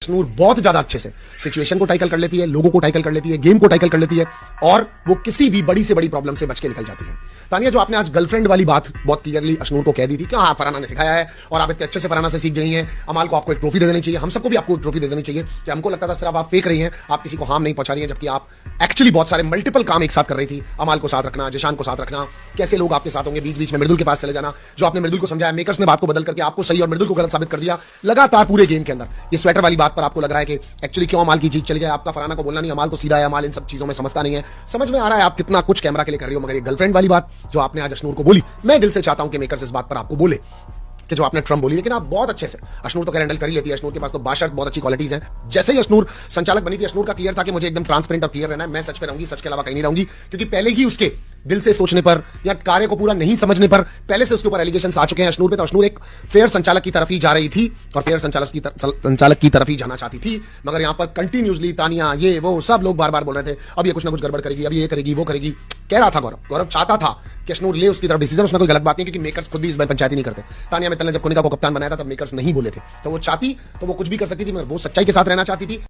अशनूर बहुत ज्यादा अच्छे से सिचुएशन को टैकल कर लेती है, लोगों को टैकल कर लेती है, गेम को टैकल कर लेती है और वो किसी भी बड़ी से बड़ी प्रॉब्लम से बच के निकल जाती है। तानिया, जो आपने आज गर्लफ्रेंड वाली बात बहुत क्लियरली अशनूर को कह दी थी कि हाँ फरहाना ने सिखाया है और आप इतने अच्छे से फरहाना से सीख गई हैं, अमाल को आपको एक ट्रॉफी दे देनी चाहिए, हम सबको भी आपको एक ट्रॉफी दे देनी चाहिए। कि हमको लगता था सिर्फ आप फेक रही हैं, आप किसी को हार्म नहीं पहुंचा रही हैं, जबकि आप एक्चुअली बहुत सारे मल्टीपल काम एक साथ कर रही थी। अमाल को साथ रखना, जिशान को साथ रखना, कैसे लोग आपके साथ होंगे, बीच बीच में मृदुल के पास चले जाना, जो आपने मृदुल को समझाया, मेकर्स ने बात को बदल करके आपको सही और मृदुल को गलत साबित कर दिया लगातार पूरे गेम के अंदर। ये स्वेटर वाली बात पर आपको लग रहा है कि एक्चुअली क्यों अमाल की जीत चली जाए, आपका फरहाना को बोलना नहीं, अमाल तो सीधा है, अमाल इन सब चीजों में समझता नहीं है। समझ में आ रहा है आप कितना कुछ कैमरा के लिए कर रही हो, मगर ये गर्लफ्रेंड वाली बात जो आपने आज अशनूर को बोली, मैं दिल से चाहता हूं कि मेकर्स इस बात पर आपको बोले कि जो आपने ट्रम्प बोली, लेकिन आप बहुत अच्छे से, अशनूर तो हैंडल कर ही लेती है, अशनूर के पास तो बाशर्त बहुत अच्छी क्वालिटीज हैं। जैसे ही अशनूर संचालक बनी थी, अशनूर का क्लियर था कि मुझे एकदम ट्रांसपेरेंट और क्लियर रहना है, मैं सच पे रहूंगी, सच के अलावा कहीं नहीं रहूंगी, क्योंकि पहले ही उसके दिल से सोचने पर या कार्य को पूरा नहीं समझने पर पहले से उसके ऊपर एलिगेशंस आ चुके हैं अशनूर पे। तो अशनूर एक फेयर संचालक की तरफ ही जा रही थी और फेयर संचालक की तरफ ही जाना चाहती थी, मगर यहां पर कंटिन्यूसली तानिया, ये वो सब लोग बार बार बोल रहे थे अब ये कुछ ना कुछ गड़बड़ करेगी, अब ये करेगी, वो करेगी। कह रहा था गौरव चाहता था कि अशनूर ले उसकी तरफ डिसीजन, उसमें कोई गलत बात नहीं, क्योंकि मेकर्स खुद भी इस बार पंचायती नहीं करते। तानिया मित्तल ने जब कोनिका को कप्तान बनाया था तब मेकर्स नहीं बोले थे, तो वो चाहती तो वो कुछ भी कर सकती थी, मगर वो सच्चाई के साथ रहना चाहती थी।